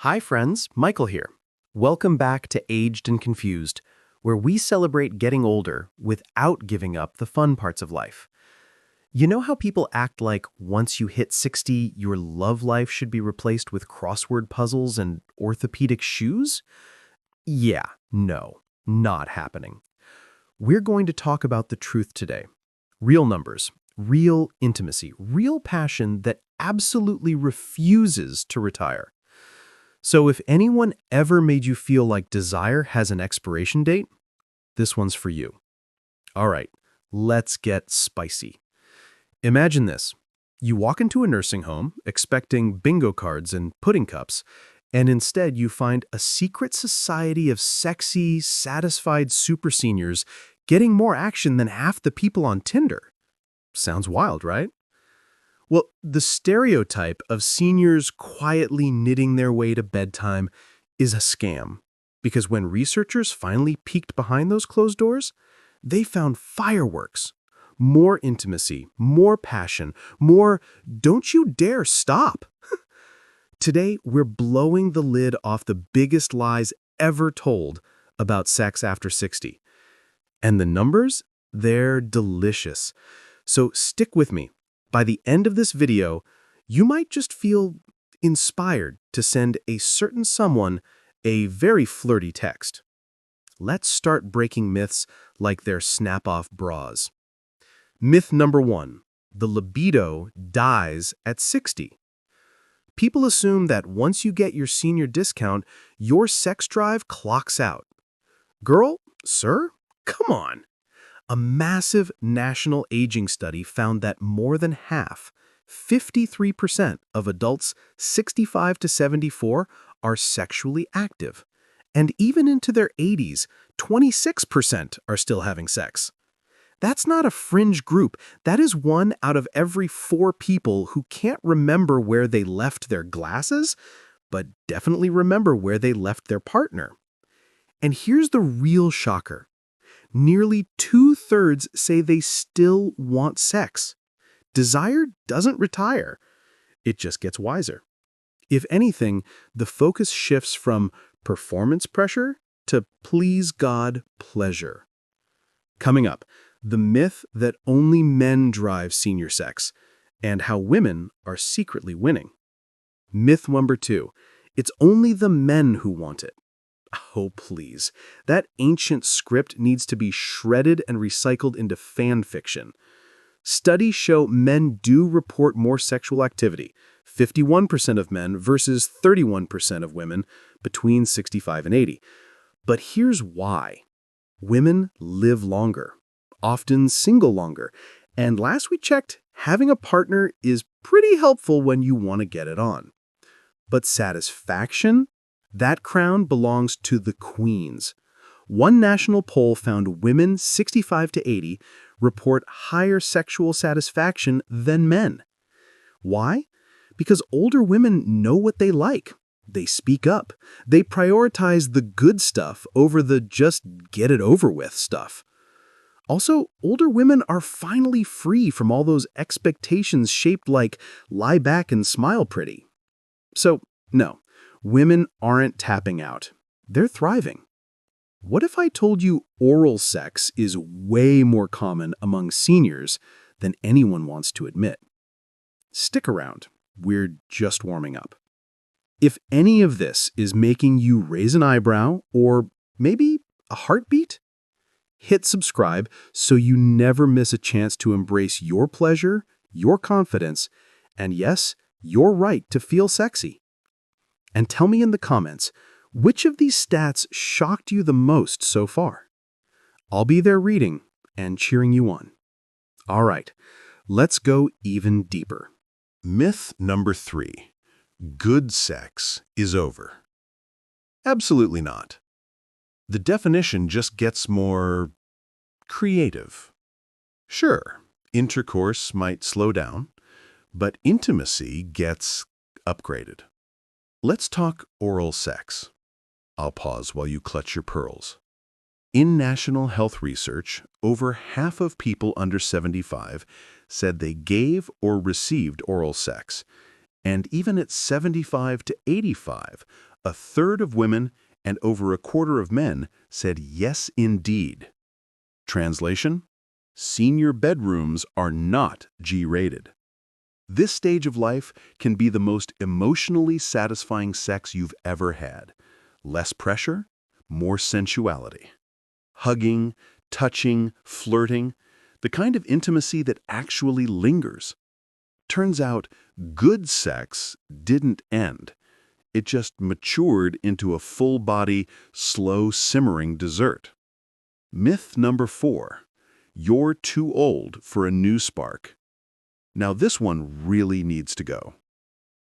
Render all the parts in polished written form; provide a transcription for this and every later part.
Hi friends, Michael here. Welcome back to Aged and Confused, where we celebrate getting older without giving up the fun parts of life. You know how people act like once you hit 60, your love life should be replaced with crossword puzzles and orthopedic shoes? Yeah, no, not happening. We're going to talk about the truth today. Real numbers, real intimacy, real passion that absolutely refuses to retire. So if anyone ever made you feel like desire has an expiration date, this one's for you. All right, let's get spicy. Imagine this. You walk into a nursing home expecting bingo cards and pudding cups, and instead you find a secret society of sexy, satisfied super seniors getting more action than half the people on Tinder. Sounds wild, right? Well, the stereotype of seniors quietly knitting their way to bedtime is a scam, because when researchers finally peeked behind those closed doors, they found fireworks, more intimacy, more passion, more "don't you dare stop." Today, we're blowing the lid off the biggest lies ever told about sex after 60. And the numbers? They're delicious. So stick with me. By the end of this video, you might just feel inspired to send a certain someone a very flirty text. Let's start breaking myths like they're snap-off bras. Myth number 1, the libido dies at 60. People assume that once you get your senior discount, your sex drive clocks out. Girl, sir, come on. A massive national aging study found that more than half, 53% of adults 65 to 74 are sexually active. And even into their 80s, 26% are still having sex. That's not a fringe group. That is 1 out of every 4 people who can't remember where they left their glasses, but definitely remember where they left their partner. And here's the real shocker. Nearly 2/3 say they still want sex. Desire doesn't retire. It just gets wiser. If anything, the focus shifts from performance pressure to please God pleasure. Coming up, the myth that only men drive senior sex and how women are secretly winning. Myth number 2, it's only the men who want it. Oh, please. That ancient script needs to be shredded and recycled into fan fiction. Studies show men do report more sexual activity, 51% of men versus 31% of women between 65 and 80. But here's why. Women live longer, often single longer, and last we checked, having a partner is pretty helpful when you want to get it on. But satisfaction? That crown belongs to the queens. One national poll found women 65 to 80 report higher sexual satisfaction than men. Why? Because older women know what they like. They speak up. They prioritize the good stuff over the just get it over with stuff. Also, older women are finally free from all those expectations shaped like lie back and smile pretty. So, no. Women aren't tapping out. They're thriving. What if I told you oral sex is way more common among seniors than anyone wants to admit? Stick around. We're just warming up. If any of this is making you raise an eyebrow or maybe a heartbeat, hit subscribe so you never miss a chance to embrace your pleasure, your confidence, and yes, your right to feel sexy. And tell me in the comments, which of these stats shocked you the most so far? I'll be there reading and cheering you on. All right, let's go even deeper. Myth number 3. Good sex is over. Absolutely not. The definition just gets more creative. Sure, intercourse might slow down, but intimacy gets upgraded. Let's talk oral sex. I'll pause while you clutch your pearls. In national health research, over half of people under 75 said they gave or received oral sex, And even at 75 to 85, a third of women and over a quarter of men said yes indeed. Translation? Senior bedrooms are not G-rated. This stage of life can be the most emotionally satisfying sex you've ever had. Less pressure, more sensuality. Hugging, touching, flirting, the kind of intimacy that actually lingers. Turns out, good sex didn't end. It just matured into a full-body, slow-simmering dessert. Myth number 4. You're too old for a new spark. Now this one really needs to go.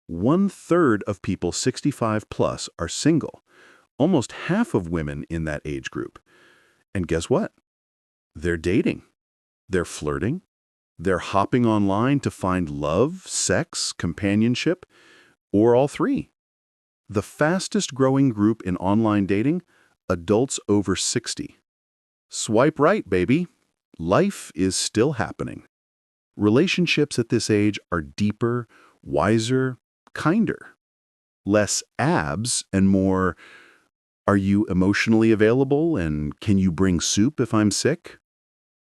1/3 of people 65 plus are single, almost half of women in that age group. And guess what? They're dating. They're flirting. They're hopping online to find love, sex, companionship, or all three. The fastest growing group in online dating, adults over 60. Swipe right, baby. Life is still happening. Relationships at this age are deeper, wiser, kinder. Less abs and more, are you emotionally available and can you bring soup if I'm sick?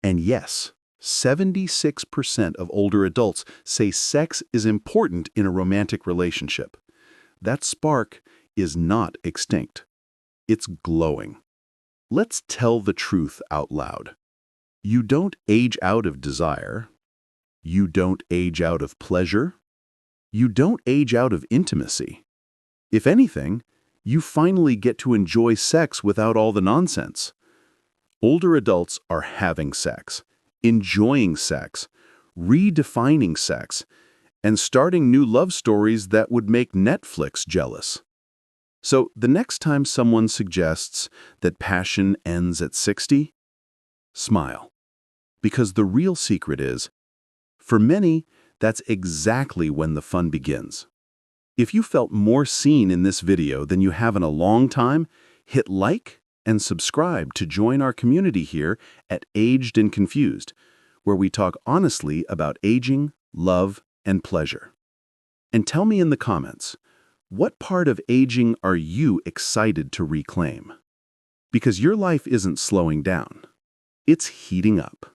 And yes, 76% of older adults say sex is important in a romantic relationship. That spark is not extinct. It's glowing. Let's tell the truth out loud. You don't age out of desire. You don't age out of pleasure. You don't age out of intimacy. If anything, you finally get to enjoy sex without all the nonsense. Older adults are having sex, enjoying sex, redefining sex, and starting new love stories that would make Netflix jealous. So the next time someone suggests that passion ends at 60, smile. Because the real secret is, for many, that's exactly when the fun begins. If you felt more seen in this video than you have in a long time, hit like and subscribe to join our community here at Aged and Confused, where we talk honestly about aging, love, and pleasure. And tell me in the comments, what part of aging are you excited to reclaim? Because your life isn't slowing down. It's heating up.